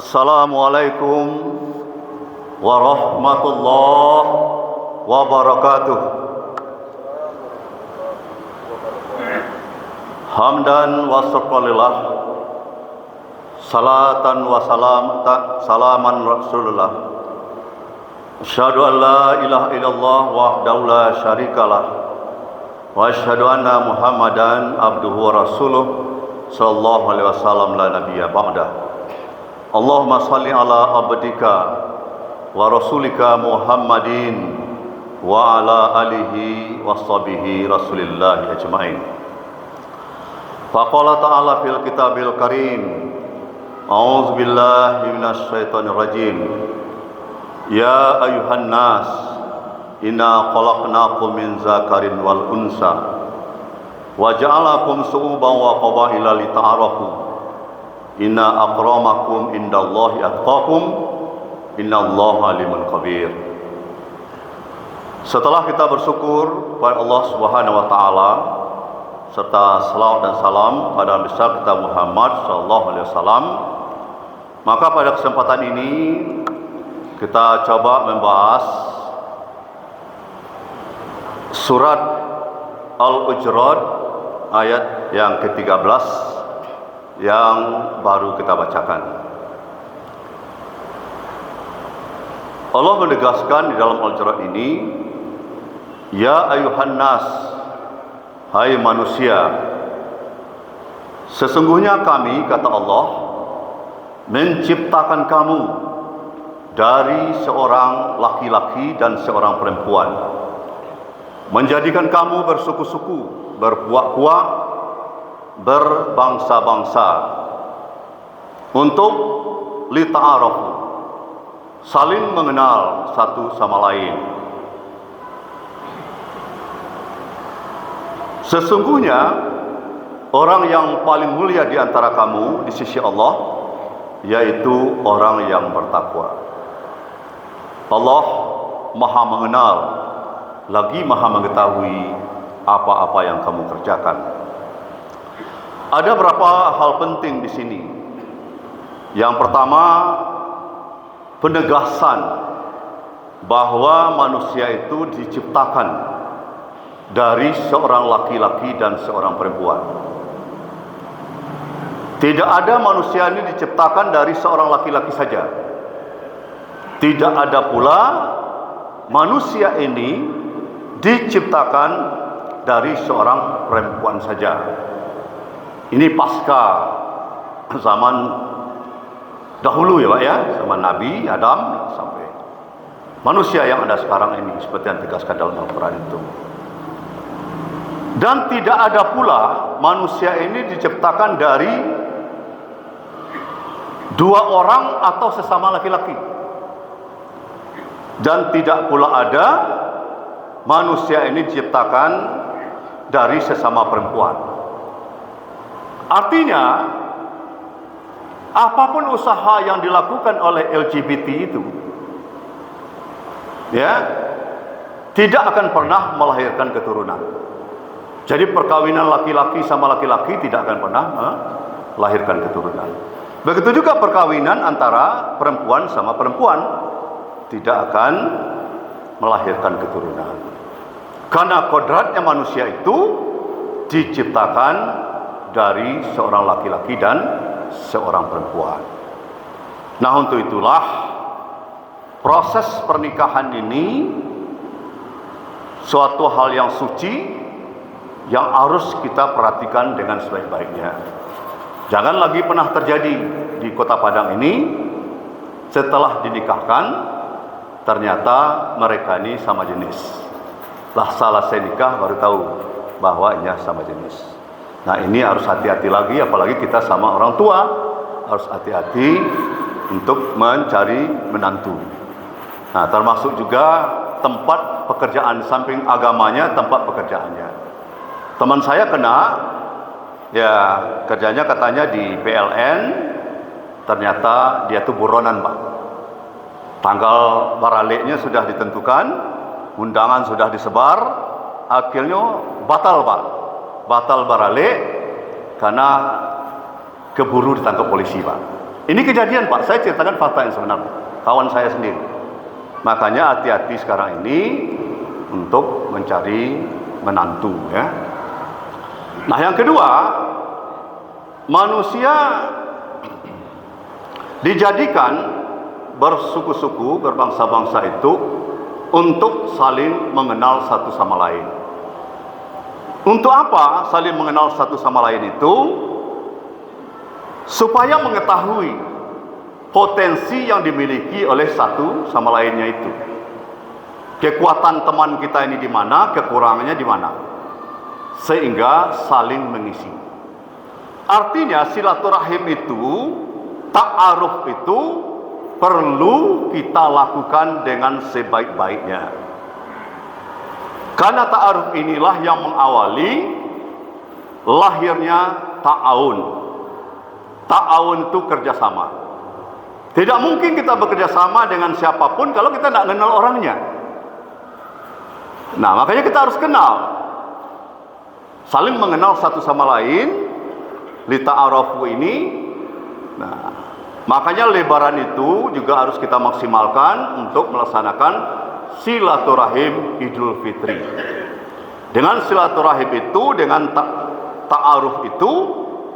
Assalamualaikum warahmatullahi wabarakatuh. Hamdan wa syukrulillah, salatan wa salaman rasulullah. Asyhadu an la ilaha illallah wahdahu la syarikalah wa asyhadu anna Muhammadan abduhu wa rasuluh sallallahu alaihi wasallam la nabiyya ba'da. Allahumma salli ala abdika wa rasulika Muhammadin wa ala alihi wa sahbihi rasulillahi ajma'in. Faqala ta'ala fil kitabil karim, a'udzu billahi minasy syaithanir rajim. Ya ayuhan nas, inna khalaqnakum min zakarin wal unsa wa ja'alakum syu'uban wa qabaila lita'arafu. Inna akramakum indallahi atqakum, innallaha alimun khabir. Setelah kita bersyukur kepada Allah Subhanahu wa taala serta salawat dan salam pada Nabi besar kita Muhammad sallallahu alaihi wasallam, maka pada kesempatan ini kita coba membahas surat Al-Hujurat ayat yang ke-13 yang baru kita bacakan. Allah menegaskan di dalam Al-Hujurat ini, ya ayuhan nas, hai manusia, sesungguhnya kami, kata Allah, menciptakan kamu dari seorang laki-laki dan seorang perempuan, menjadikan kamu bersuku-suku, berpuak-puak, berbangsa-bangsa, untuk lita'arafu, saling mengenal satu sama lain. Sesungguhnya orang yang paling mulia di antara kamu di sisi Allah yaitu orang yang bertakwa. Allah Maha mengenal lagi Maha mengetahui apa-apa yang kamu kerjakan. Ada beberapa hal penting di sini. Yang pertama, penegasan bahwa manusia itu diciptakan dari seorang laki-laki dan seorang perempuan. Tidak ada manusia ini diciptakan dari seorang laki-laki saja. Tidak ada pula manusia ini diciptakan dari seorang perempuan saja. Ini pasca zaman dahulu ya Pak ya, zaman Nabi Adam sampai manusia yang ada sekarang ini, seperti yang ditegaskan dalam Al-Quran itu. Dan tidak ada pula manusia ini diciptakan dari dua orang atau sesama laki-laki. Dan tidak pula ada manusia ini diciptakan dari sesama perempuan. Artinya, apapun usaha yang dilakukan oleh LGBT itu, ya, tidak akan pernah melahirkan keturunan. Jadi perkawinan laki-laki sama laki-laki tidak akan pernah melahirkan keturunan. Begitu juga perkawinan antara perempuan sama perempuan tidak akan melahirkan keturunan. Karena kodratnya manusia itu diciptakan dari seorang laki-laki dan seorang perempuan. Nah, untuk itulah proses pernikahan ini suatu hal yang suci yang harus kita perhatikan dengan sebaik-baiknya. Jangan lagi pernah terjadi di Kota Padang ini setelah dinikahkan ternyata mereka ini sama jenis. Lah salah saya nikah baru tahu bahwa ini sama jenis. Nah, ini harus hati-hati lagi, apalagi kita sama orang tua harus hati-hati untuk mencari menantu. Nah, termasuk juga tempat pekerjaan, samping agamanya tempat pekerjaannya. Teman saya kena, ya kerjanya katanya di PLN, ternyata dia tuh buronan Pak. Tanggal baraleknya sudah ditentukan, undangan sudah disebar, akhirnya batal Pak. Batal baralek karena keburu ditangkap polisi Pak. Ini kejadian Pak, saya ceritakan fakta yang sebenarnya, kawan saya sendiri. Makanya hati-hati sekarang ini untuk mencari menantu ya. Nah yang kedua, manusia dijadikan bersuku-suku, berbangsa-bangsa itu untuk saling mengenal satu sama lain. Untuk apa saling mengenal satu sama lain itu? Supaya mengetahui potensi yang dimiliki oleh satu sama lainnya itu. Kekuatan teman kita ini di mana, kekurangannya di mana. Sehingga saling mengisi. Artinya silaturahim itu, ta'aruf itu perlu kita lakukan dengan sebaik-baiknya. Karena ta'aruf inilah yang mengawali lahirnya ta'awun. Ta'awun itu kerjasama. Tidak mungkin kita bekerja sama dengan siapapun kalau kita tidak kenal orangnya. Nah, makanya kita harus kenal. Saling mengenal satu sama lain. Lita'arafu ini. Nah, makanya lebaran itu juga harus kita maksimalkan untuk melaksanakan silaturahim Idul Fitri. Dengan silaturahim itu, dengan ta'aruf itu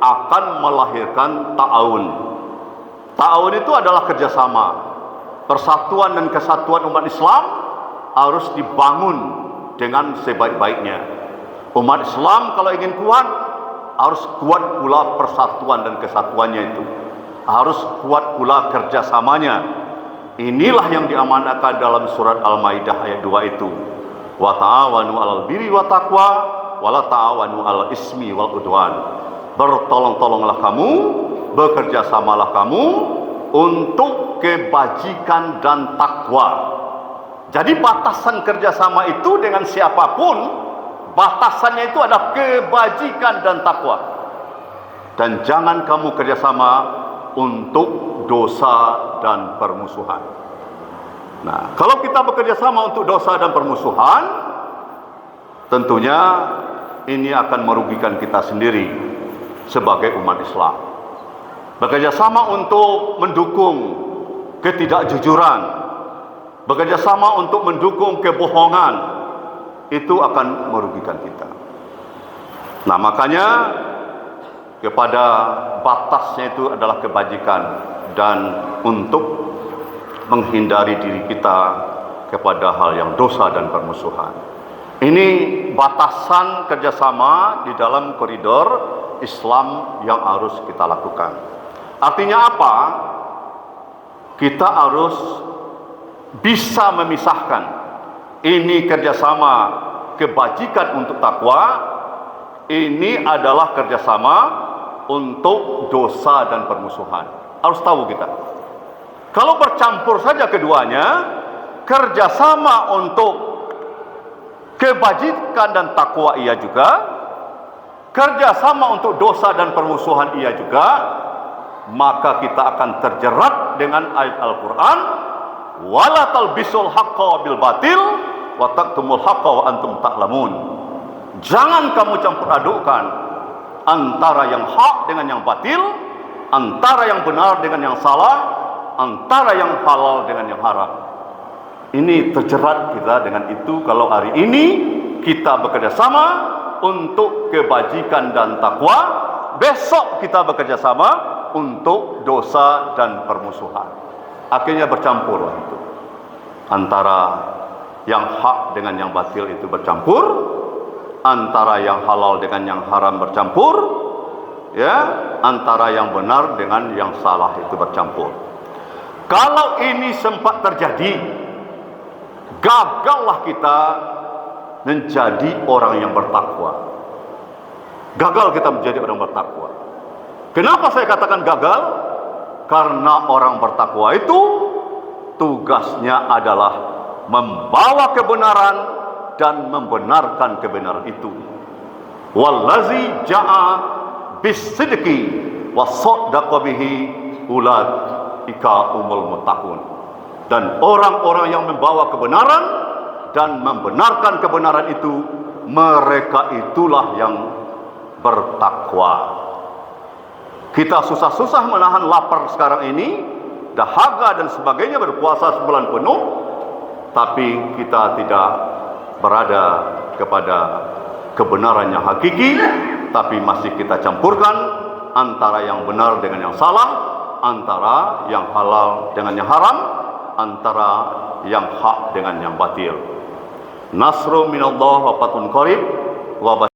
akan melahirkan ta'awun. Ta'awun itu adalah kerjasama. Persatuan dan kesatuan umat Islam harus dibangun dengan sebaik-baiknya. Umat Islam kalau ingin kuat, harus kuat pula persatuan dan kesatuannya itu. Harus kuat pula kerjasamanya. Inilah yang diamanahkan dalam surat Al-Maidah ayat 2 itu. Wa ta'awanu 'alal birri wa taqwa wa la ta'awanu 'alal ismi wal udwan. Bertolong-tolonglah kamu, bekerjasamalah kamu untuk kebajikan dan takwa. Jadi batasan kerjasama itu dengan siapapun, batasannya itu adalah kebajikan dan takwa. Dan jangan kamu kerjasama untuk dosa dan permusuhan. Nah, kalau kita bekerjasama untuk dosa dan permusuhan, tentunya ini akan merugikan kita sendiri sebagai umat Islam. Bekerja sama untuk mendukung ketidakjujuran, bekerja sama untuk mendukung kebohongan, itu akan merugikan kita. Nah, makanya kepada batasnya itu adalah kebajikan dan untuk menghindari diri kita kepada hal yang dosa dan permusuhan. Ini batasan kerjasama di dalam koridor Islam yang harus kita lakukan. Artinya apa? Kita harus bisa memisahkan ini kerjasama kebajikan untuk takwa, ini adalah kerjasama untuk dosa dan permusuhan. Harus tahu kita. Kalau bercampur saja keduanya, kerjasama untuk kebajikan dan takwa iya juga, kerjasama untuk dosa dan permusuhan ia juga, maka kita akan terjerat dengan ayat Al-Quran, wala talbisul haqqa bil batil wa taktumul haqqa wa antum ta'lamun. Jangan kamu campur adukkan antara yang hak dengan yang batil, antara yang benar dengan yang salah, antara yang halal dengan yang haram. Ini terjerat kita dengan itu kalau hari ini kita bekerja sama untuk kebajikan dan takwa, besok kita bekerja sama untuk dosa dan permusuhan. Akhirnya bercampur itu. Antara yang hak dengan yang batil itu bercampur, antara yang halal dengan yang haram bercampur, ya, antara yang benar dengan yang salah itu bercampur. Kalau ini sempat terjadi, gagallah kita menjadi orang yang bertakwa. Gagal kita menjadi orang bertakwa. Kenapa saya katakan gagal? Karena orang bertakwa itu tugasnya adalah membawa kebenaran dan membenarkan kebenaran itu. Wallazi ja'a bis-sidqi wa saddaqa bihi ulaika umul muttaqun. Dan orang-orang yang membawa kebenaran dan membenarkan kebenaran itu, mereka itulah yang bertakwa. Kita susah-susah menahan lapar sekarang ini, dahaga dan sebagainya, berpuasa sebulan penuh, tapi kita tidak berada kepada kebenaran yang hakiki, tapi masih kita campurkan antara yang benar dengan yang salah, antara yang halal dengan yang haram, antara yang hak dengan yang batil. Nasrun minallah wa fatun qarib wa